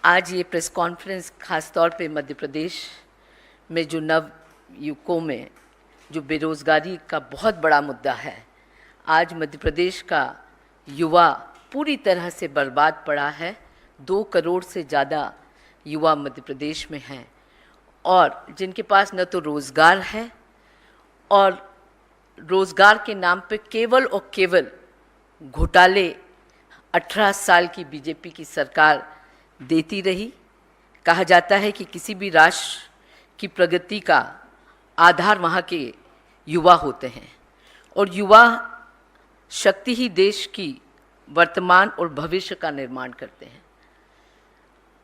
आज ये press conference खास तौर पे मध्य प्रदेश में जो नव युवकों में जो बेरोज़गारी का बहुत बड़ा मुद्दा है, आज मध्य प्रदेश का युवा पूरी तरह से बर्बाद पड़ा है। 2 करोड़ से ज़्यादा युवा मध्य प्रदेश में हैं और जिनके पास न तो रोज़गार है और रोज़गार के नाम पे केवल और केवल घोटाले 18 साल की बीजेपी की सरकार देती रही। कहा जाता है कि किसी भी राष्ट्र की प्रगति का आधार वहाँ के युवा होते हैं और युवा शक्ति ही देश की वर्तमान और भविष्य का निर्माण करते हैं।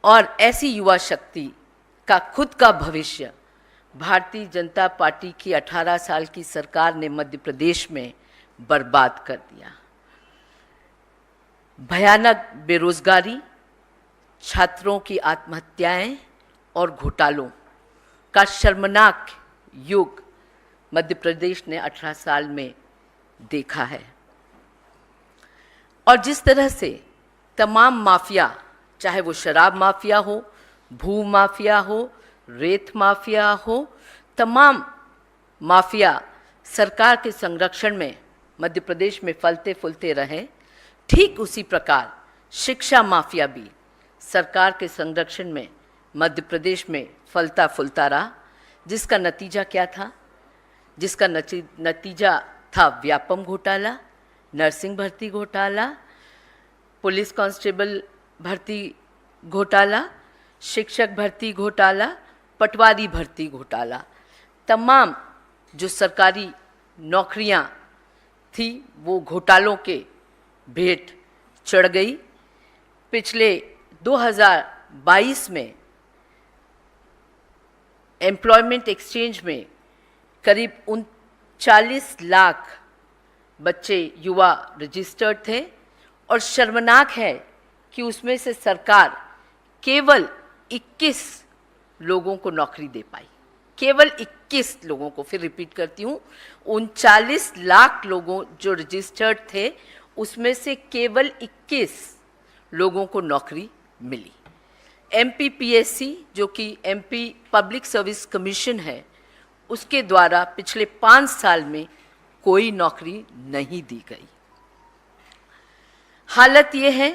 और ऐसी युवा शक्ति का खुद का भविष्य भारतीय जनता पार्टी की 18 साल की सरकार ने मध्य प्रदेश में बर्बाद कर दिया। भयानक बेरोजगारी, छात्रों की आत्महत्याएं और घोटालों का शर्मनाक युग मध्य प्रदेश ने 18 साल में देखा है। और जिस तरह से तमाम माफिया, चाहे वो शराब माफिया हो, भू माफिया हो, रेत माफिया हो, तमाम माफिया सरकार के संरक्षण में मध्य प्रदेश में फलते फूलते रहे, ठीक उसी प्रकार शिक्षा माफिया भी सरकार के संरक्षण में मध्य प्रदेश में फलता फूलता रहा। जिसका नतीजा क्या था? जिसका नतीजा था व्यापम घोटाला, नर्सिंग भर्ती घोटाला, पुलिस कांस्टेबल भर्ती घोटाला, शिक्षक भर्ती घोटाला, पटवारी भर्ती घोटाला। तमाम जो सरकारी नौकरियां थी वो घोटालों के भेंट चढ़ गई। पिछले 2022 में एम्प्लॉयमेंट एक्सचेंज में करीब 39 लाख बच्चे युवा रजिस्टर्ड थे और शर्मनाक है कि उसमें से सरकार केवल 21 लोगों को नौकरी दे पाई। केवल 21 लोगों को, फिर रिपीट करती हूँ, 39 लाख लोगों जो रजिस्टर्ड थे उसमें से केवल 21 लोगों को नौकरी मिली। MPPSC जो कि MP पब्लिक सर्विस कमीशन है, उसके द्वारा पिछले 5 साल में कोई नौकरी नहीं दी गई। हालत ये है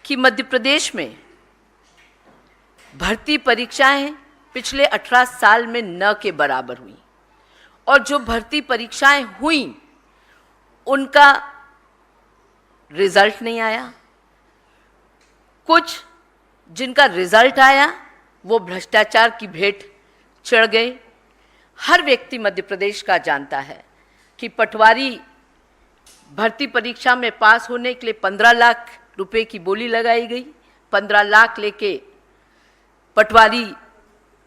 कि मध्य प्रदेश में भर्ती परीक्षाएं पिछले 18 साल में न के बराबर हुई और जो भर्ती परीक्षाएं हुई उनका रिजल्ट नहीं आया। कुछ जिनका रिजल्ट आया वो भ्रष्टाचार की भेंट चढ़ गए। हर व्यक्ति मध्य प्रदेश का जानता है कि पटवारी भर्ती परीक्षा में पास होने के लिए 15 लाख रुपए की बोली लगाई गई। 15 लाख लेके पटवारी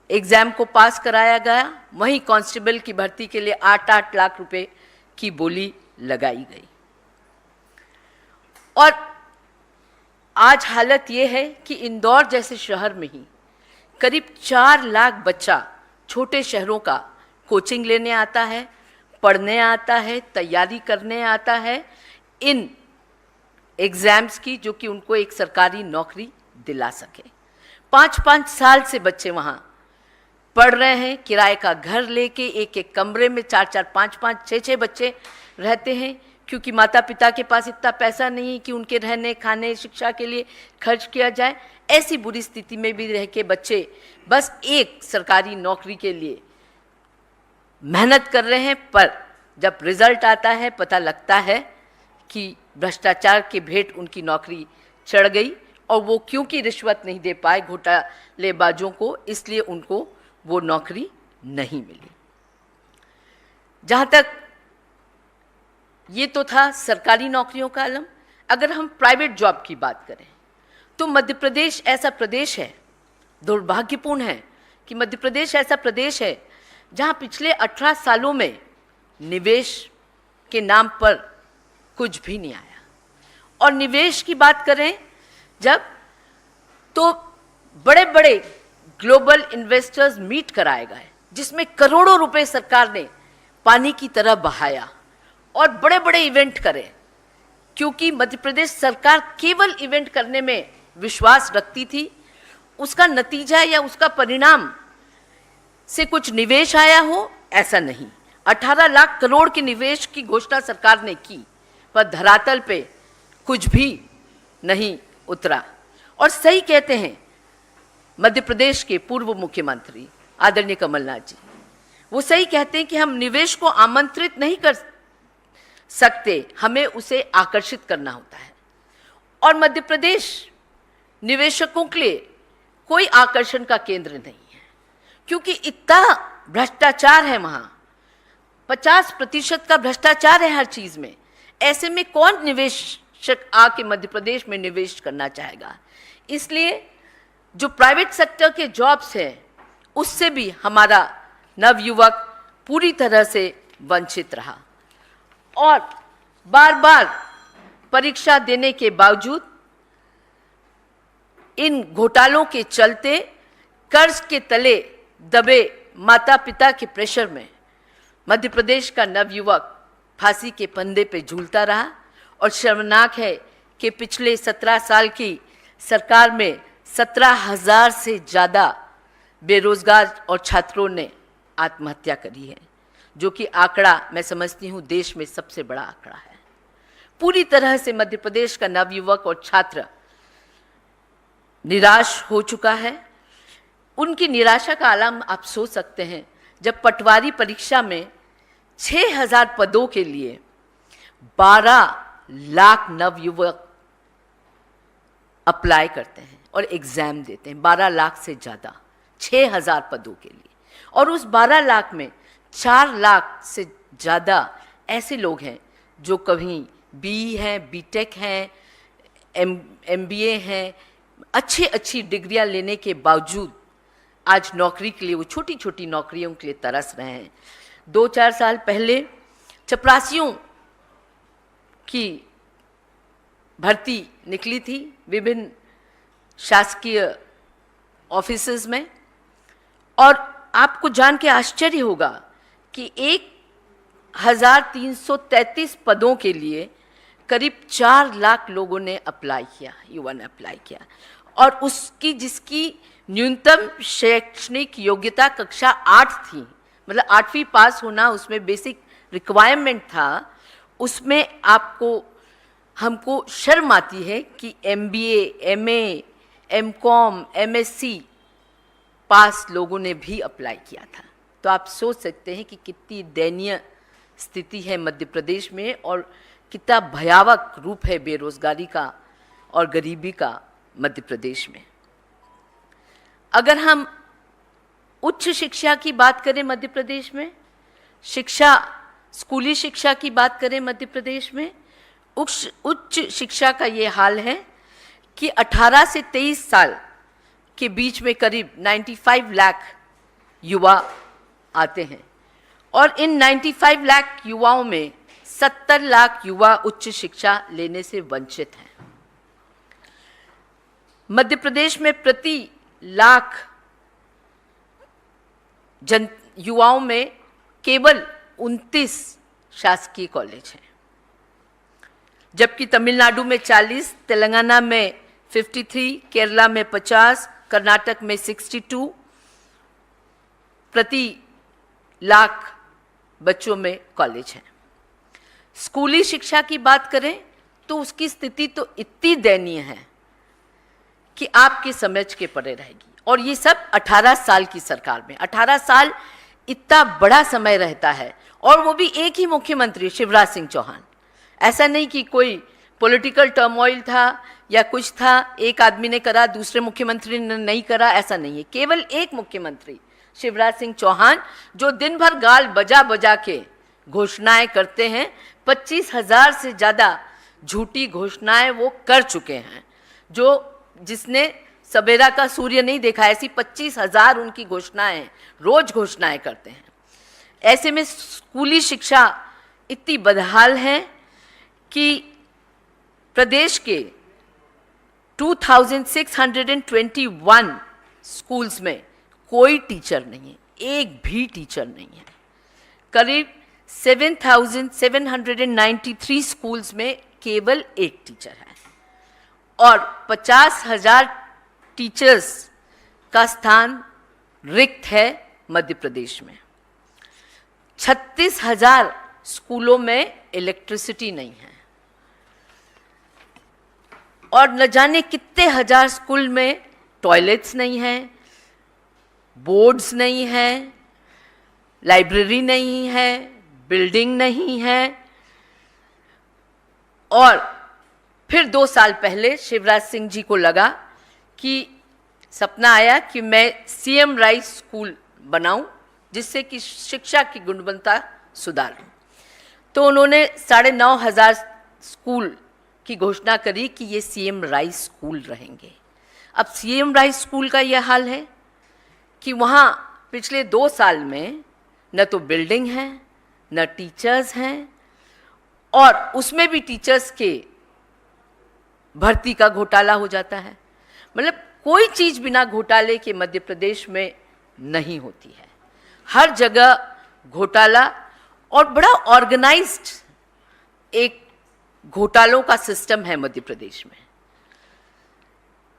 एग्ज़ाम को पास कराया गया। वहीं कांस्टेबल की भर्ती के लिए 8-8 लाख रुपए की बोली लगाई गई। और आज हालत ये है कि इंदौर जैसे शहर में ही करीब 4 लाख बच्चा छोटे शहरों का कोचिंग लेने आता है, पढ़ने आता है, तैयारी करने आता है इन एग्ज़ाम्स की, जो कि उनको एक सरकारी नौकरी दिला सके। 5-5 साल से बच्चे वहाँ पढ़ रहे हैं। किराए का घर लेके एक एक कमरे में 4-4, 5-5, 6-6 बच्चे रहते हैं, क्योंकि माता पिता के पास इतना पैसा नहीं कि उनके रहने, खाने, शिक्षा के लिए खर्च किया जाए। ऐसी बुरी स्थिति में भी रह के बच्चे बस एक सरकारी नौकरी के लिए मेहनत कर रहे हैं, पर जब रिजल्ट आता है पता लगता है कि भ्रष्टाचार के भेंट उनकी नौकरी चढ़ गई और वो क्योंकि रिश्वत नहीं दे पाए घोटालेबाजों को, इसलिए उनको वो नौकरी नहीं मिली। जहाँ तक ये तो था सरकारी नौकरियों का आलम। अगर हम प्राइवेट जॉब की बात करें तो मध्य प्रदेश ऐसा प्रदेश है, दुर्भाग्यपूर्ण है कि मध्य प्रदेश ऐसा प्रदेश है जहाँ पिछले 18 सालों में निवेश के नाम पर कुछ भी नहीं आया। और निवेश की बात करें जब, तो बड़े बड़े ग्लोबल इन्वेस्टर्स मीट कराए गए जिसमें करोड़ों रुपए सरकार ने पानी की तरह बहाया और बड़े बड़े इवेंट करें, क्योंकि मध्य प्रदेश सरकार केवल इवेंट करने में विश्वास रखती थी, उसका नतीजा या उसका परिणाम से कुछ निवेश आया हो, ऐसा नहीं। 18 लाख करोड़ के निवेश की घोषणा सरकार ने की, पर धरातल पे कुछ भी नहीं उतरा। और सही कहते हैं मध्य प्रदेश के पूर्व मुख्यमंत्री आदरणीय कमलनाथ जी, वो सही कहते हैं कि हम निवेश को आमंत्रित नहीं कर सकते, हमें उसे आकर्षित करना होता है। और मध्य प्रदेश निवेशकों के लिए कोई आकर्षण का केंद्र नहीं है, क्योंकि इतना भ्रष्टाचार है वहाँ, 50% का भ्रष्टाचार है हर चीज में। ऐसे में कौन निवेशक आके मध्य प्रदेश में निवेश करना चाहेगा? इसलिए जो प्राइवेट सेक्टर के जॉब्स हैं, उससे भी हमारा नवयुवक पूरी तरह से वंचित रहा। और बार बार परीक्षा देने के बावजूद इन घोटालों के चलते कर्ज के तले दबे माता पिता के प्रेशर में मध्य प्रदेश का नवयुवक फांसी के फंदे पे झूलता रहा। और शर्मनाक है कि पिछले 17 साल की सरकार में 17,000 से ज़्यादा बेरोजगार और छात्रों ने आत्महत्या करी है, जो कि आंकड़ा मैं समझती हूँ देश में सबसे बड़ा आंकड़ा है। पूरी तरह से मध्य प्रदेश का नवयुवक और छात्र निराश हो चुका है। उनकी निराशा का आलम आप सोच सकते हैं, जब पटवारी परीक्षा में 6,000 पदों के लिए 12 लाख नवयुवक अप्लाई करते हैं और एग्जाम देते हैं, 12 लाख से ज़्यादा 6,000 पदों के लिए। और उस 12 लाख में 4 लाख से ज़्यादा ऐसे लोग हैं जो कहीं BE हैं, BTech हैं, MBA हैं, अच्छी डिग्रियां लेने के बावजूद आज नौकरी के लिए, वो छोटी छोटी नौकरियों के लिए तरस रहे हैं। 2-4 साल पहले चपरासियों की भर्ती निकली थी विभिन्न शासकीय ऑफिसेज में, और आपको जान के आश्चर्य होगा कि 1,333 पदों के लिए करीब 4 लाख लोगों ने अप्लाई किया, युवा ने अप्लाई किया। और उसकी जिसकी न्यूनतम शैक्षणिक योग्यता कक्षा 8 थी, मतलब 8वीं पास होना उसमें बेसिक रिक्वायरमेंट था, उसमें हमको शर्म आती है कि MBA, MA, MCOM, MSc पास लोगों ने भी अप्लाई किया था। तो आप सोच सकते हैं कि कितनी दयनीय स्थिति है मध्य प्रदेश में और कितना भयावह रूप है बेरोजगारी का और गरीबी का मध्य प्रदेश में। अगर हम उच्च शिक्षा की बात करें मध्य प्रदेश में, स्कूली शिक्षा की बात करें मध्य प्रदेश में, उच्च शिक्षा का ये हाल है कि 18 से 23 साल के बीच में करीब 95 लाख युवा आते हैं, और इन 95 लाख युवाओं में 70 लाख युवा उच्च शिक्षा लेने से वंचित हैं। मध्य प्रदेश में प्रति लाख युवाओं में केवल 29 शासकीय कॉलेज हैं, जबकि तमिलनाडु में 40, तेलंगाना में 53, केरला में 50, कर्नाटक में 62 प्रति लाख बच्चों में कॉलेज हैं। स्कूली शिक्षा की बात करें तो उसकी स्थिति तो इतनी दयनीय है कि आपके समझ के परे रहेगी। और ये सब 18 साल की सरकार में। 18 साल इतना बड़ा समय रहता है, और वो भी एक ही मुख्यमंत्री शिवराज सिंह चौहान। ऐसा नहीं कि कोई पॉलिटिकल टर्मोइल था या कुछ था, एक आदमी ने करा दूसरे मुख्यमंत्री ने नहीं करा, ऐसा नहीं है। केवल एक मुख्यमंत्री शिवराज सिंह चौहान, जो दिन भर गाल बजा बजा के घोषणाएं करते हैं। 25,000 से ज़्यादा झूठी घोषणाएं वो कर चुके हैं, जिसने सवेरा का सूर्य नहीं देखा, ऐसी 25,000 उनकी घोषणाएं, रोज घोषणाएं करते हैं। ऐसे में स्कूली शिक्षा इतनी बदहाल है कि प्रदेश के 2621 स्कूल्स में कोई टीचर नहीं है, एक भी टीचर नहीं है। करीब 7,793 स्कूल्स में केवल एक टीचर है। और 50,000 टीचर्स का स्थान रिक्त है मध्य प्रदेश में। 36,000 स्कूलों में इलेक्ट्रिसिटी नहीं है और न जाने कितने हजार स्कूल में टॉयलेट्स नहीं हैं, बोर्ड्स नहीं हैं, लाइब्रेरी नहीं है, बिल्डिंग नहीं है। और फिर 2 साल पहले शिवराज सिंह जी को लगा कि सपना आया कि मैं सीएम राइस स्कूल बनाऊं जिससे कि शिक्षा की गुणवत्ता सुधारूं। तो उन्होंने 9,500 स्कूल की घोषणा करी कि ये सीएम राइस स्कूल रहेंगे। अब सीएम राइस स्कूल का यह हाल है कि वहाँ पिछले 2 साल में न तो बिल्डिंग है, न टीचर्स हैं, और उसमें भी टीचर्स के भर्ती का घोटाला हो जाता है। मतलब कोई चीज़ बिना घोटाले के मध्य प्रदेश में नहीं होती है। हर जगह घोटाला और बड़ा ऑर्गेनाइज्ड एक घोटालों का सिस्टम है मध्य प्रदेश में।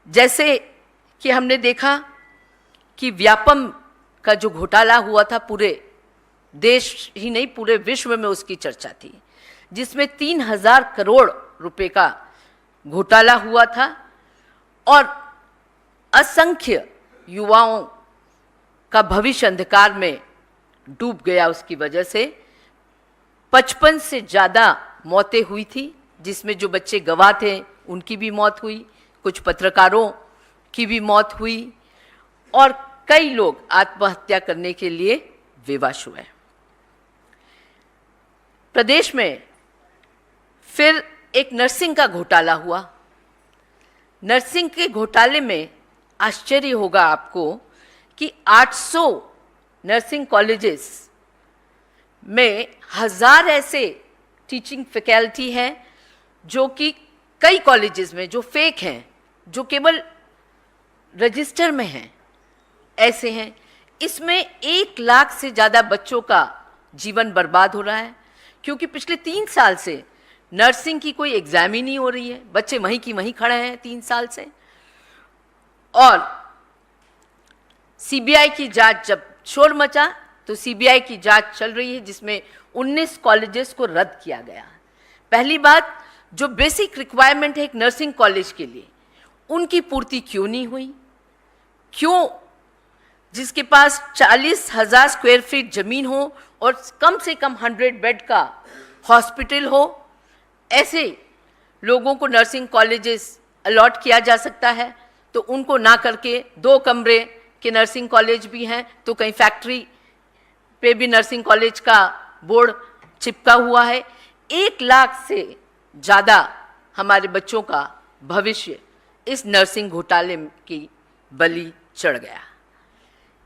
जैसे कि हमने देखा कि व्यापम का जो घोटाला हुआ था, पूरे देश ही नहीं पूरे विश्व में उसकी चर्चा थी, जिसमें 3,000 करोड़ रुपए का घोटाला हुआ था और असंख्य युवाओं का भविष्य अंधकार में डूब गया। उसकी वजह से 55 से ज़्यादा मौतें हुई थी, जिसमें जो बच्चे गवाह थे उनकी भी मौत हुई, कुछ पत्रकारों की भी मौत हुई और कई लोग आत्महत्या करने के लिए विवश हुए। प्रदेश में फिर एक नर्सिंग का घोटाला हुआ। नर्सिंग के घोटाले में आश्चर्य होगा आपको कि 800 नर्सिंग कॉलेजेस में 1000 ऐसे टीचिंग फैकल्टी हैं जो कि कई कॉलेजेस में जो फेक हैं, जो केवल रजिस्टर में हैं, ऐसे हैं। इसमें 1 लाख से ज़्यादा बच्चों का जीवन बर्बाद हो रहा है, क्योंकि पिछले 3 साल से नर्सिंग की कोई एग्जाम ही नहीं हो रही है। बच्चे वहीं की वहीं खड़े हैं 3 साल से। और सीबीआई की जांच, जब शोर मचा तो सीबीआई की जांच चल रही है, जिसमें 19 कॉलेजेस को रद्द किया गया। पहली बात, जो बेसिक रिक्वायरमेंट है एक नर्सिंग कॉलेज के लिए, उनकी पूर्ति क्यों नहीं हुई? क्यों जिसके पास 40,000 स्क्वायर फीट जमीन हो और कम से कम 100 बेड का हॉस्पिटल हो, ऐसे लोगों को नर्सिंग कॉलेजेस अलॉट किया जा सकता है, तो उनको ना करके 2 कमरे के नर्सिंग कॉलेज भी हैं, तो कहीं फैक्ट्री पे भी नर्सिंग कॉलेज का बोर्ड चिपका हुआ है। 1 लाख से ज़्यादा हमारे बच्चों का भविष्य इस नर्सिंग घोटाले की बलि चढ़ गया।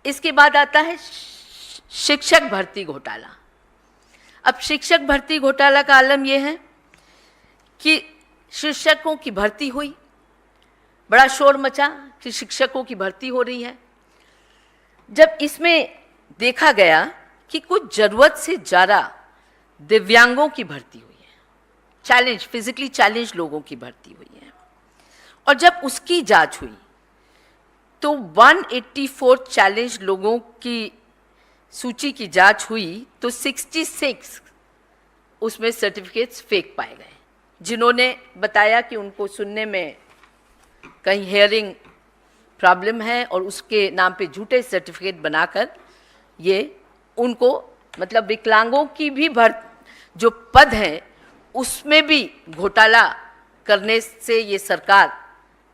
इसके बाद आता है शिक्षक भर्ती घोटाला। अब शिक्षक भर्ती घोटाला का आलम यह है कि शिक्षकों की भर्ती हुई, बड़ा शोर मचा कि शिक्षकों की भर्ती हो रही है। जब इसमें देखा गया कि कुछ ज़रूरत से ज़्यादा दिव्यांगों की भर्ती हुई है, फिजिकली चैलेंज लोगों की भर्ती हुई है, और जब उसकी जांच हुई तो 184 चैलेंज लोगों की सूची की जांच हुई तो 66 उसमें सर्टिफिकेट्स फेक पाए गए, जिन्होंने बताया कि उनको सुनने में कहीं हेयरिंग प्रॉब्लम है और उसके नाम पे झूठे सर्टिफिकेट बनाकर ये उनको, मतलब विकलांगों की भी जो पद हैं उसमें भी घोटाला करने से ये सरकार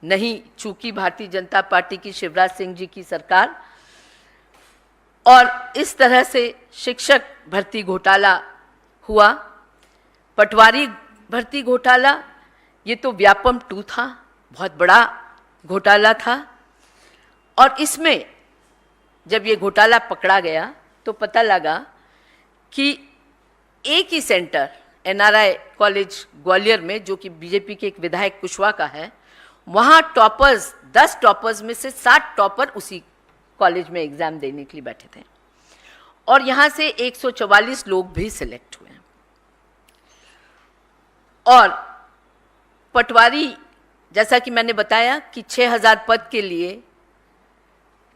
नहीं चूकी, भारतीय जनता पार्टी की शिवराज सिंह जी की सरकार। और इस तरह से शिक्षक भर्ती घोटाला हुआ। पटवारी भर्ती घोटाला, ये तो व्यापम 2 था, बहुत बड़ा घोटाला था। और इसमें जब ये घोटाला पकड़ा गया तो पता लगा कि एक ही सेंटर एनआरआई कॉलेज ग्वालियर में, जो कि बीजेपी के एक विधायक कुशवाहा का है, वहाँ टॉपर्स 10 टॉपर्स में से 7 टॉपर उसी कॉलेज में एग्ज़ाम देने के लिए बैठे थे, और यहाँ से 144 लोग भी सिलेक्ट हुए। और पटवारी जैसा कि मैंने बताया कि 6000 पद के लिए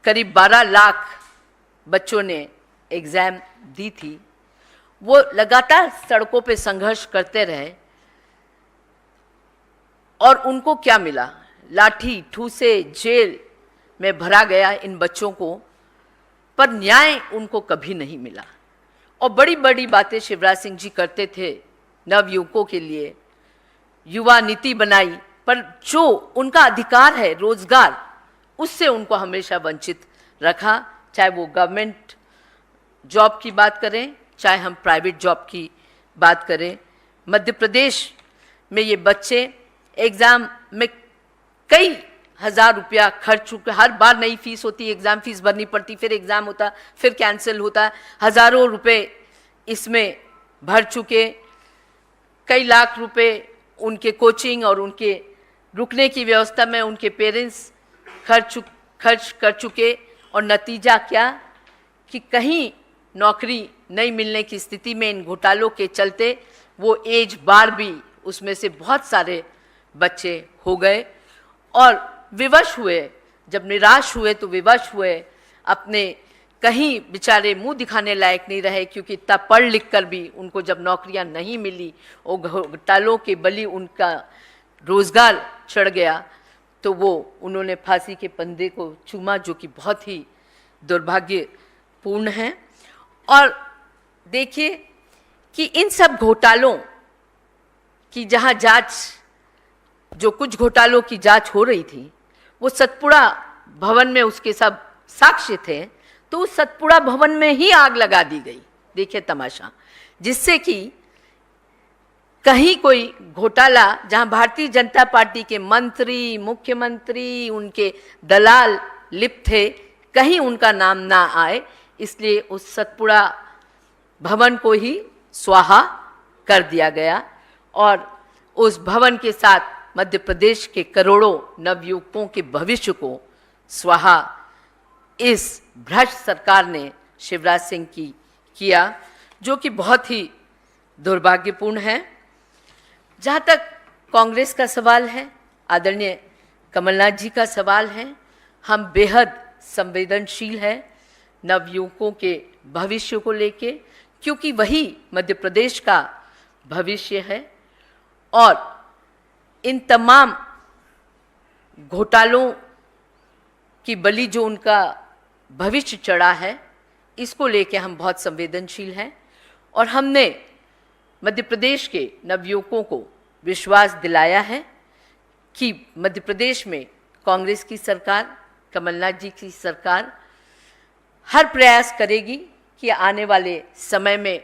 करीब 12 लाख बच्चों ने एग्ज़ाम दी थी। वो लगातार सड़कों पे संघर्ष करते रहे और उनको क्या मिला? लाठी ठूसे, जेल में भरा गया इन बच्चों को, पर न्याय उनको कभी नहीं मिला। और बड़ी बड़ी बातें शिवराज सिंह जी करते थे नवयुवकों के लिए, युवा नीति बनाई, पर जो उनका अधिकार है रोजगार, उससे उनको हमेशा वंचित रखा। चाहे वो गवर्नमेंट जॉब की बात करें, चाहे हम प्राइवेट जॉब की बात करें। मध्य प्रदेश में ये बच्चे एग्ज़ाम में कई हज़ार रुपया खर्च चुके, हर बार नई फीस होती, एग्ज़ाम फीस भरनी पड़ती, फिर एग्ज़ाम होता, फिर कैंसिल होता, हज़ारों रुपए इसमें भर चुके, कई लाख रुपए उनके कोचिंग और उनके रुकने की व्यवस्था में उनके पेरेंट्स खर्च कर चुके। और नतीजा क्या कि कहीं नौकरी नहीं मिलने की स्थिति में इन घोटालों के चलते वो एज बार भी उसमें से बहुत सारे बच्चे हो गए और विवश हुए। जब निराश हुए तो विवश हुए, अपने कहीं बेचारे मुंह दिखाने लायक नहीं रहे, क्योंकि इतना पढ़ लिख कर भी उनको जब नौकरियां नहीं मिली और घोटालों के बली उनका रोजगार चढ़ गया, तो वो उन्होंने फांसी के फंदे को चूमा, जो कि बहुत ही दुर्भाग्यपूर्ण है। और देखिए कि इन सब घोटालों की जहां जांच, जो कुछ घोटालों की जांच हो रही थी, वो सतपुड़ा भवन में उसके सब साक्ष्य थे, तो उस सतपुड़ा भवन में ही आग लगा दी गई। देखिए तमाशा, जिससे कि कहीं कोई घोटाला जहां भारतीय जनता पार्टी के मंत्री, मुख्यमंत्री, उनके दलाल लिप्त थे, कहीं उनका नाम ना आए, इसलिए उस सतपुड़ा भवन को ही स्वाहा कर दिया गया। और उस भवन के साथ मध्य प्रदेश के करोड़ों नवयुवकों के भविष्य को स्वाहा इस भ्रष्ट सरकार ने शिवराज सिंह की किया, जो कि बहुत ही दुर्भाग्यपूर्ण है। जहाँ तक कांग्रेस का सवाल है, आदरणीय कमलनाथ जी का सवाल है, हम बेहद संवेदनशील हैं नवयुवकों के भविष्य को लेके, क्योंकि वही मध्य प्रदेश का भविष्य है। और इन तमाम घोटालों की बलि जो उनका भविष्य चढ़ा है, इसको लेके हम बहुत संवेदनशील हैं। और हमने मध्य प्रदेश के नवयुवकों को विश्वास दिलाया है कि मध्य प्रदेश में कांग्रेस की सरकार, कमलनाथ जी की सरकार हर प्रयास करेगी कि आने वाले समय में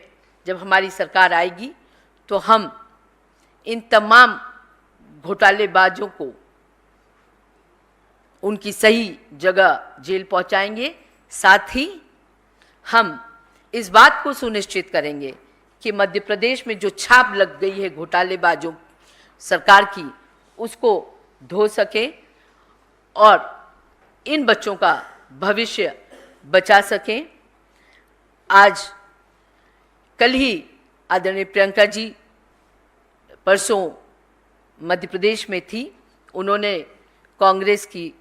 जब हमारी सरकार आएगी तो हम इन तमाम घोटालेबाजों को उनकी सही जगह जेल पहुंचाएंगे। साथ ही हम इस बात को सुनिश्चित करेंगे कि मध्य प्रदेश में जो छाप लग गई है घोटालेबाजों सरकार की, उसको धो सके और इन बच्चों का भविष्य बचा सकें। आज कल ही आदरणीय प्रियंका जी परसों मध्य प्रदेश में थी, उन्होंने कांग्रेस की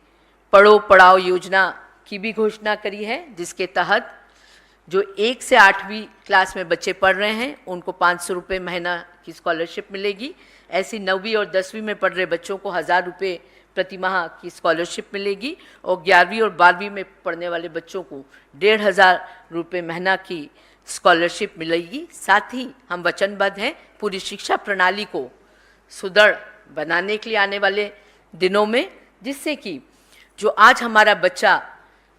पढ़ो पढ़ाओ योजना की भी घोषणा करी है, जिसके तहत जो 1 से 8वीं क्लास में बच्चे पढ़ रहे हैं उनको 500 रुपये महीना की स्कॉलरशिप मिलेगी। ऐसी 9वीं और 10वीं में पढ़ रहे बच्चों को 1000 रुपये प्रति माह की स्कॉलरशिप मिलेगी और 11वीं और 12वीं में पढ़ने वाले बच्चों को 1500 रुपये महीना की स्कॉलरशिप मिलेगी। साथ ही हम वचनबद्ध हैं पूरी शिक्षा प्रणाली को सुदृढ़ बनाने के लिए आने वाले दिनों में, जिससे कि जो आज हमारा बच्चा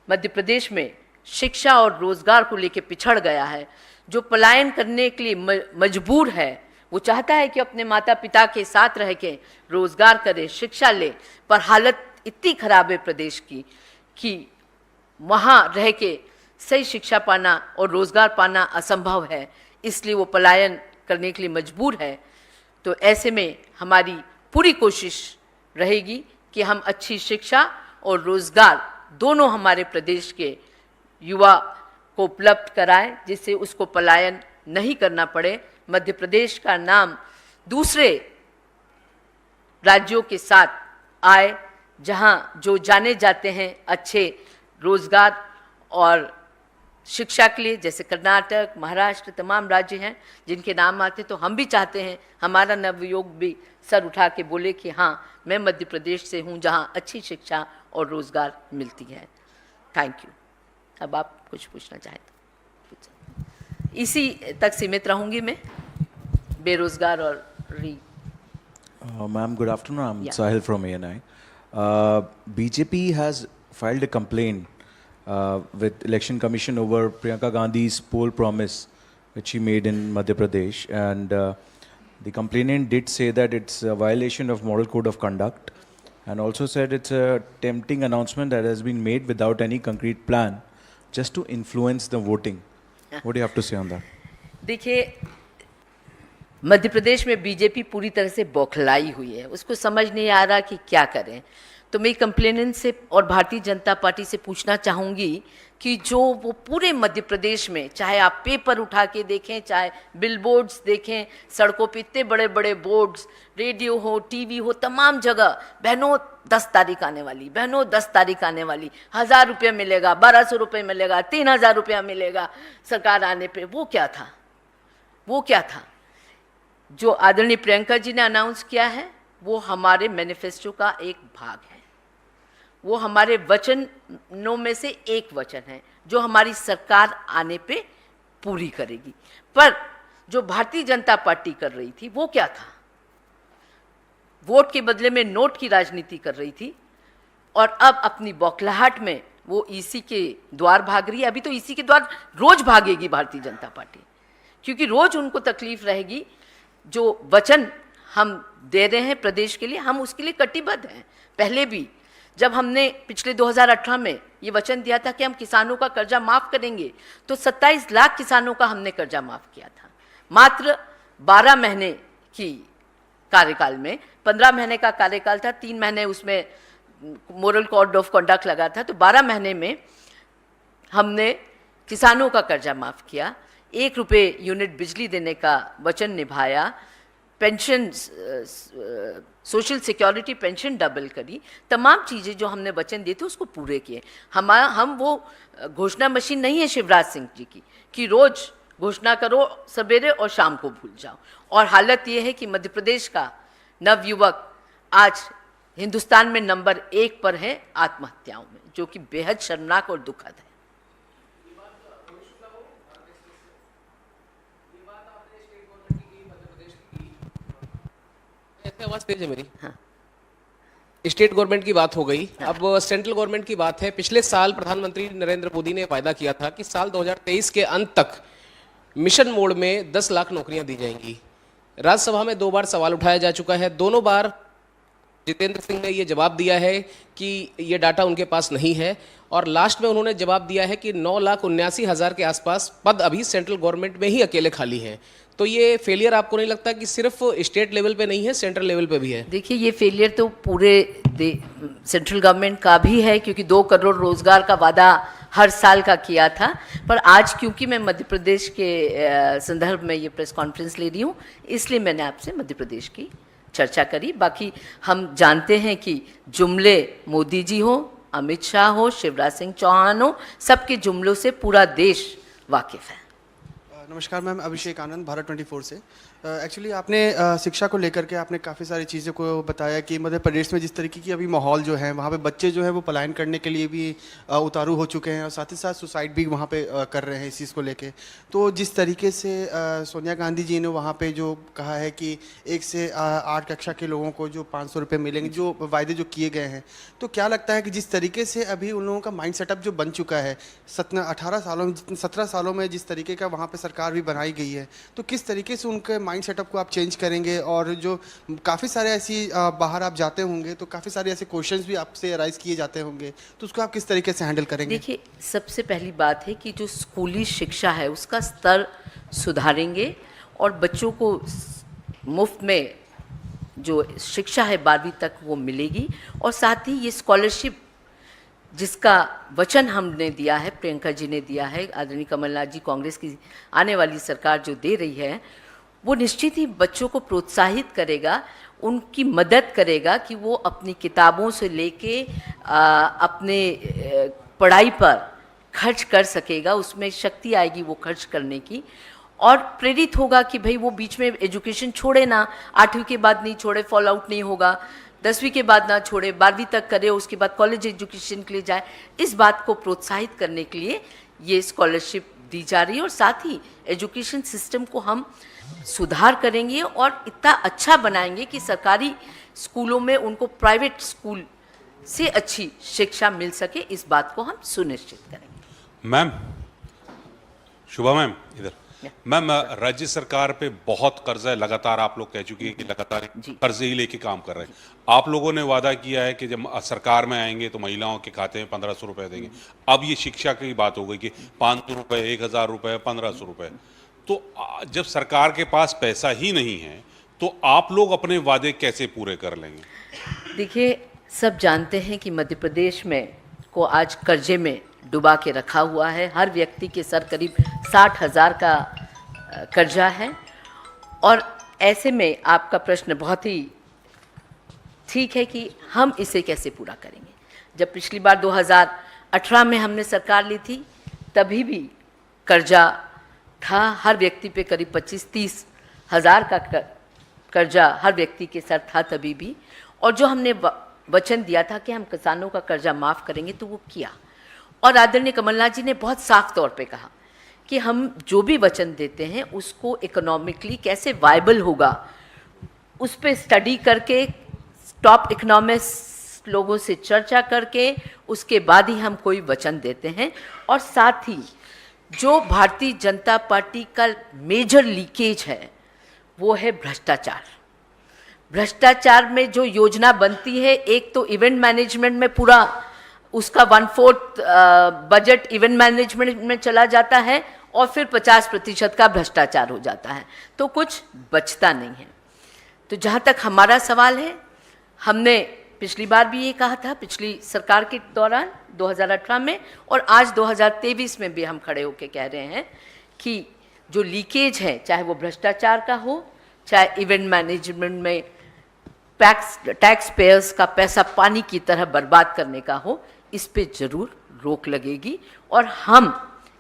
मध्य प्रदेश में शिक्षा और रोजगार को लेकर पिछड़ गया है, जो पलायन करने के लिए मजबूर है, वो चाहता है कि अपने माता पिता के साथ रह के रोजगार करे, शिक्षा ले, पर हालत इतनी खराब है प्रदेश की कि वहाँ रह के सही शिक्षा पाना और रोजगार पाना असंभव है, इसलिए वो पलायन करने के लिए मजबूर है। तो ऐसे में हमारी पूरी कोशिश रहेगी कि हम अच्छी शिक्षा और रोजगार दोनों हमारे प्रदेश के युवा को उपलब्ध कराएं, जिससे उसको पलायन नहीं करना पड़े। मध्य प्रदेश का नाम दूसरे राज्यों के साथ आए, जहाँ जो जाने जाते हैं अच्छे रोजगार और शिक्षा के लिए, जैसे कर्नाटक, महाराष्ट्र, तमाम राज्य हैं जिनके नाम आते, तो हम भी चाहते हैं हमारा नवयुवक भी सर उठा के बोले कि हाँ, मैं मध्य प्रदेश से हूँ जहाँ अच्छी शिक्षा और रोजगार मिलती है। Thank you. अब आप कुछ पूछना चाहें तो पूछें। इसी तक सीमित रहूँगी मैं, बेरोजगार और Ma'am, good afternoon. I'm Yeah. Sahil from ANI. BJP has filed a complaint with Election Commission over Priyanka Gandhi's poll promise, which she made in Madhya Pradesh, and the complainant did say that it's a violation of Model Code of Conduct, and also said it's a tempting announcement that has been made without any concrete plan, just to influence the voting. What do you have to say on that? देखिए, मध्य प्रदेश में BJP पूरी तरह से बौखलाई हुई है, उसको समझ नहीं आ रहा कि क्या करें। तो मैं कंप्लेनेंट से और भारतीय जनता पार्टी से पूछना चाहूँगी कि जो वो पूरे मध्य प्रदेश में, चाहे आप पेपर उठा के देखें, चाहे बिलबोर्ड्स देखें, सड़कों पे इतने बड़े बड़े बोर्ड्स, रेडियो हो, टीवी हो, तमाम जगह बहनों 10 तारीख आने वाली, बहनों 10 तारीख आने वाली, 1000 रुपये मिलेगा, 1200 रुपये मिलेगा, 3000 रुपया मिलेगा सरकार आने पे। वो क्या था? वो क्या था? जो आदरणीय प्रियंका जी ने अनाउंस किया है वो हमारे मैनिफेस्टो का एक भाग है, वो हमारे वचनों में से एक वचन है जो हमारी सरकार आने पे पूरी करेगी। पर जो भारतीय जनता पार्टी कर रही थी वो क्या था? वोट के बदले में नोट की राजनीति कर रही थी, और अब अपनी बौखलाहट में वो ईसी के द्वार भाग रही है। अभी तो ईसी के द्वार रोज भागेगी भारतीय जनता पार्टी, क्योंकि रोज उनको तकलीफ रहेगी। जो वचन हम दे रहे हैं प्रदेश के लिए, हम उसके लिए कटिबद्ध हैं। पहले भी जब हमने पिछले 2018 में ये वचन दिया था कि हम किसानों का कर्जा माफ़ करेंगे, तो 27 लाख किसानों का हमने कर्जा माफ़ किया था। मात्र 12 महीने की कार्यकाल में, 15 महीने का कार्यकाल था, 3 महीने उसमें मोरल कोड ऑफ कंडक्ट लगा था, तो 12 महीने में हमने किसानों का कर्जा माफ़ किया, 1 रुपये यूनिट बिजली देने का वचन निभाया, pension, social security pension double करी, तमाम चीज़ें जो हमने वचन दिए थे उसको पूरे किए। हम वो घोषणा मशीन नहीं है शिवराज सिंह जी की कि रोज़ घोषणा करो सवेरे और शाम को भूल जाओ। और हालत ये है कि मध्य प्रदेश का नवयुवक आज हिंदुस्तान में नंबर 1 पर है आत्महत्याओं में, जो कि बेहद शर्मनाक और दुखद है। आवाज तेज है मेरी? हाँ। स्टेट गवर्नमेंट की बात हो गई, हाँ। अब सेंट्रल गवर्नमेंट की बात है। पिछले साल प्रधानमंत्री नरेंद्र मोदी ने वायदा किया था कि साल 2023 के अंत तक मिशन मोड में 10 लाख नौकरियां दी जाएंगी। राज्यसभा में 2 बार सवाल उठाया जा चुका है, दोनों बार जितेंद्र सिंह ने ये जवाब दिया है कि ये डाटा उनके पास नहीं है, और लास्ट में उन्होंने जवाब दिया है कि 9,79,000 के आसपास पद अभी सेंट्रल गवर्नमेंट में ही अकेले खाली हैं। तो ये फेलियर आपको नहीं लगता कि सिर्फ स्टेट लेवल पे नहीं है, सेंट्रल लेवल पे भी है? देखिए, ये फेलियर तो पूरे सेंट्रल गवर्नमेंट का भी है, क्योंकि 2 करोड़ रोजगार का वादा हर साल का किया था। पर आज क्योंकि मैं मध्य प्रदेश के संदर्भ में ये प्रेस कॉन्फ्रेंस ले रही हूँ, इसलिए मैंने आपसे मध्य प्रदेश की चर्चा करी। बाकी हम जानते हैं कि जुमले मोदी जी हो, अमित शाह हो, शिवराज सिंह चौहान हो, सबके जुमलों से पूरा देश वाकिफ है। नमस्कार मैम, अभिषेक आनंद, भारत 24 से। एक्चुअली आपने शिक्षा को लेकर के आपने काफ़ी सारी चीज़ों को बताया कि मध्य प्रदेश में जिस तरीके की अभी माहौल जो है, वहाँ पे बच्चे जो है वो पलायन करने के लिए भी उतारू हो चुके हैं, और साथ ही साथ सुसाइड भी वहाँ पे कर रहे हैं इस चीज़ को लेके। तो जिस तरीके से सोनिया गांधी जी ने वहाँ पे जो कहा है कि 1 से 8 कक्षा के लोगों को जो 500 रुपये मिलेंगे, जो वायदे जो किए गए हैं, तो क्या लगता है कि जिस तरीके से अभी उन लोगों का माइंड सेटअप जो बन चुका है 17 सालों में जिस तरीके का वहाँ पर सरकार भी बनाई गई है, तो किस तरीके से उनके माइंड सेटअप को आप चेंज करेंगे? और जो काफ़ी सारे ऐसी बाहर आप जाते होंगे तो काफ़ी सारे ऐसे क्वेश्चंस भी आपसे राइज किए जाते होंगे, तो उसको आप किस तरीके से हैंडल करेंगे? देखिए, सबसे पहली बात है कि जो स्कूली शिक्षा है उसका स्तर सुधारेंगे, और बच्चों को मुफ्त में जो शिक्षा है 12वीं तक वो मिलेगी। और साथ ही ये स्कॉलरशिप जिसका वचन हमने दिया है, प्रियंका जी ने दिया है, आदरणीय कमलनाथ जी, कांग्रेस की आने वाली सरकार जो दे रही है, वो निश्चित ही बच्चों को प्रोत्साहित करेगा उनकी मदद करेगा कि वो अपनी किताबों से लेके अपने पढ़ाई पर खर्च कर सकेगा, उसमें शक्ति आएगी वो खर्च करने की, और प्रेरित होगा कि भाई वो बीच में एजुकेशन छोड़े ना, 8वीं के बाद नहीं छोड़े, फॉल आउट नहीं होगा, 10वीं के बाद ना छोड़े, 12वीं तक करे, उसके बाद कॉलेज एजुकेशन के लिए जाए। इस बात को प्रोत्साहित करने के लिए ये स्कॉलरशिप दी जा रही है, और साथ ही एजुकेशन सिस्टम को हम सुधार करेंगे और इतना अच्छा बनाएंगे कि सरकारी स्कूलों में उनको प्राइवेट स्कूल से अच्छी शिक्षा मिल सके, इस बात को हम सुनिश्चित करेंगे। मैम, शुभा मैम इधर। मैम, राज्य सरकार पे बहुत कर्जा है, लगातार आप लोग कह चुके हैं कि लगातार कर्जे ही लेके काम कर रहे हैं। आप लोगों ने वादा किया है कि जब सरकार में आएंगे तो महिलाओं के खाते में 1500 रुपए देंगे। अब ये शिक्षा की बात हो गई कि 500 रुपए, 1000 रुपए, 1500 रुपए। तो जब सरकार के पास पैसा ही नहीं है तो आप लोग अपने वादे कैसे पूरे कर लेंगे? देखिए, सब जानते हैं कि मध्य प्रदेश में को आज कर्जे में डुबा के रखा हुआ है। हर व्यक्ति के सर करीब 60,000 का कर्जा है, और ऐसे में आपका प्रश्न बहुत ही ठीक है कि हम इसे कैसे पूरा करेंगे। जब पिछली बार 2018 में हमने सरकार ली थी, तभी भी कर्जा था हर व्यक्ति पे करीब 25-30 हज़ार का कर्जा हर व्यक्ति के सर था तभी भी, और जो हमने वचन दिया था कि हम किसानों का कर्जा माफ़ करेंगे तो वो किया। और आदरणीय कमलनाथ जी ने बहुत साफ तौर पे कहा कि हम जो भी वचन देते हैं उसको इकोनॉमिकली कैसे वायबल होगा, उस पर स्टडी करके, टॉप इकोनॉमिस्ट लोगों से चर्चा करके, उसके बाद ही हम कोई वचन देते हैं। और साथ ही जो भारतीय जनता पार्टी का मेजर लीकेज है वो है भ्रष्टाचार। भ्रष्टाचार में जो योजना बनती है, एक तो इवेंट मैनेजमेंट में पूरा उसका 1/4 बजट इवेंट मैनेजमेंट में चला जाता है, और फिर 50% का भ्रष्टाचार हो जाता है, तो कुछ बचता नहीं है। तो जहाँ तक हमारा सवाल है, हमने पिछली बार भी ये कहा था, पिछली सरकार के दौरान 2018 में, और आज 2023 में भी हम खड़े होकर कह रहे हैं कि जो लीकेज है, चाहे वो भ्रष्टाचार का हो, चाहे इवेंट मैनेजमेंट में टैक्स पेयर्स का पैसा पानी की तरह बर्बाद करने का हो, इस पे जरूर रोक लगेगी। और हम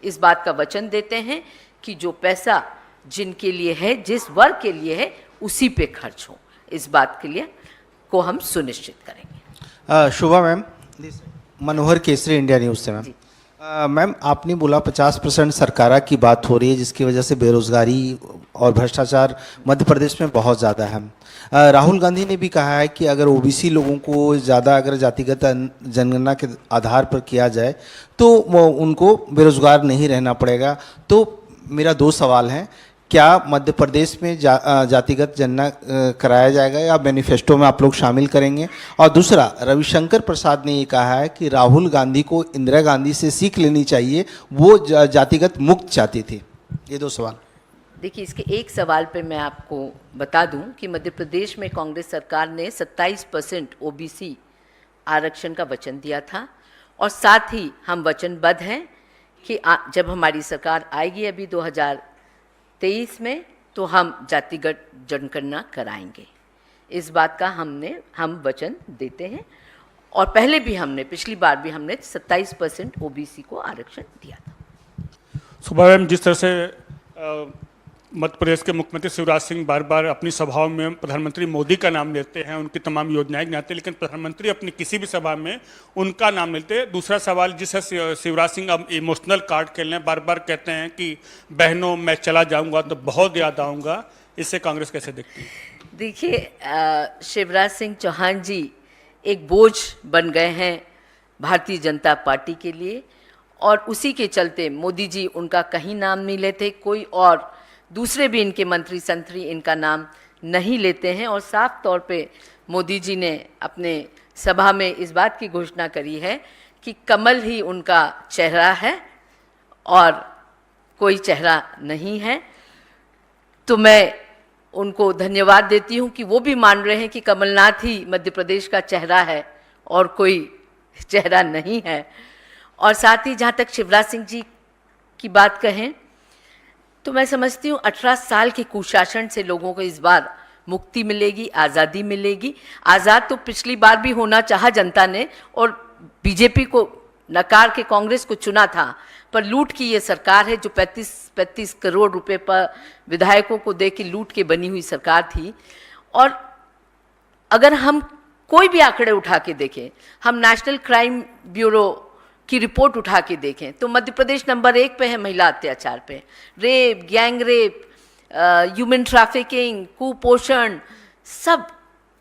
इस बात का वचन देते हैं कि जो पैसा जिनके लिए है, जिस वर्ग के लिए है, उसी पे खर्च हो, इस बात के लिए को हम सुनिश्चित करेंगे। शुभा मैम, मनोहर केसरी, इंडिया न्यूज़ से। मैम मैम, आपने बोला 50% सरकारा की बात हो रही है, जिसकी वजह से बेरोजगारी और भ्रष्टाचार मध्य प्रदेश में बहुत ज़्यादा है। राहुल गांधी ने भी कहा है कि अगर ओबीसी लोगों को ज़्यादा अगर जातिगत जनगणना के आधार पर किया जाए तो उनको बेरोजगार नहीं रहना पड़ेगा। तो मेरा 2 सवाल हैं, क्या मध्य प्रदेश में जातिगत जनगणना कराया जाएगा या मैनिफेस्टो में आप लोग शामिल करेंगे? और दूसरा, रविशंकर प्रसाद ने ये कहा है कि राहुल गांधी को इंदिरा गांधी से सीख लेनी चाहिए, वो जातिगत मुक्त चाहती थी। ये 2 सवाल। देखिए, इसके एक सवाल पे मैं आपको बता दूं कि मध्य प्रदेश में कांग्रेस सरकार ने 27% ओबीसी आरक्षण का वचन दिया था, और साथ ही हम वचनबद्ध हैं कि जब हमारी सरकार आएगी अभी 2023 में, तो हम जातिगत जनगणना कराएंगे। इस बात का हम वचन देते हैं, और पहले भी हमने, पिछली बार भी हमने 27% ओबीसी को आरक्षण दिया था। सुबह मैम, जिस तरह से मध्य प्रदेश के मुख्यमंत्री शिवराज सिंह बार बार अपनी सभाओं में प्रधानमंत्री मोदी का नाम लेते हैं, उनकी तमाम योजनाएं गिनाते हैं, लेकिन प्रधानमंत्री अपनी किसी भी सभा में उनका नाम लेते हैं। दूसरा सवाल, जिसे शिवराज सिंह अब इमोशनल कार्ड खेल रहे हैं, बार बार कहते हैं कि बहनों मैं चला जाऊंगा तो बहुत याद आऊँगा, इससे कांग्रेस कैसे देखती है? देखिए, शिवराज सिंह चौहान जी एक बोझ बन गए हैं भारतीय जनता पार्टी के लिए, और उसी के चलते मोदी जी उनका कहीं नाम नहीं लेते, कोई और दूसरे भी इनके मंत्री संतरी इनका नाम नहीं लेते हैं। और साफ तौर पे मोदी जी ने अपने सभा में इस बात की घोषणा करी है कि कमल ही उनका चेहरा है और कोई चेहरा नहीं है। तो मैं उनको धन्यवाद देती हूँ कि वो भी मान रहे हैं कि कमलनाथ ही मध्य प्रदेश का चेहरा है और कोई चेहरा नहीं है। और साथ ही जहाँ तक शिवराज सिंह जी की बात कहें, तो मैं समझती हूँ 18 साल के कुशासन से लोगों को इस बार मुक्ति मिलेगी, आज़ादी मिलेगी। आज़ाद तो पिछली बार भी होना चाहा जनता ने और बीजेपी को नकार के कांग्रेस को चुना था, पर लूट की ये सरकार है जो 35 करोड़ रुपए पर विधायकों को दे के लूट के बनी हुई सरकार थी। और अगर हम कोई भी आंकड़े उठा के देखें, हम नेशनल क्राइम ब्यूरो की रिपोर्ट उठा के देखें तो मध्य प्रदेश नंबर 1 पे है महिला अत्याचार पे, rape, gang rape, human trafficking, कुपोषण, सब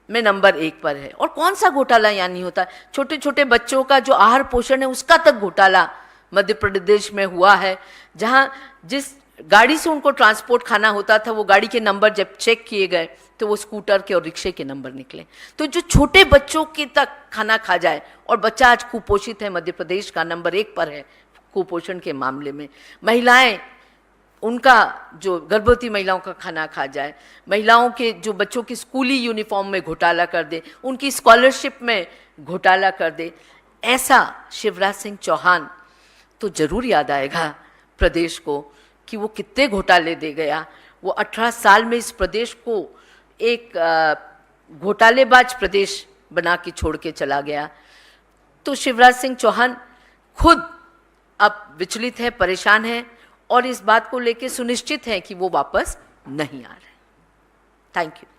में नंबर 1 पर है। और कौन सा घोटाला यहाँ नहीं होता? छोटे छोटे बच्चों का जो आहार पोषण है उसका तक घोटाला मध्य प्रदेश में हुआ है, जहाँ जिस गाड़ी से उनको ट्रांसपोर्ट खाना होता था वो गाड़ी के नंबर जब चेक किए गए तो वो स्कूटर के और रिक्शे के नंबर निकले। तो जो छोटे बच्चों के तक खाना खा जाए, और बच्चा आज कुपोषित है, मध्य प्रदेश का नंबर 1 पर है कुपोषण के मामले में। महिलाएं, उनका जो गर्भवती महिलाओं का खाना खा जाए, महिलाओं के जो बच्चों की स्कूली यूनिफॉर्म में घोटाला कर दे, उनकी स्कॉलरशिप में घोटाला कर दे, ऐसा शिवराज सिंह चौहान तो जरूर याद आएगा प्रदेश को कि वो कितने घोटाले दे गया। वो 18 साल में इस प्रदेश को एक घोटालेबाज प्रदेश बना के छोड़ के चला गया। तो शिवराज सिंह चौहान खुद अब विचलित है, परेशान है और इस बात को लेके सुनिश्चित है कि वो वापस नहीं आ रहे। Thank you.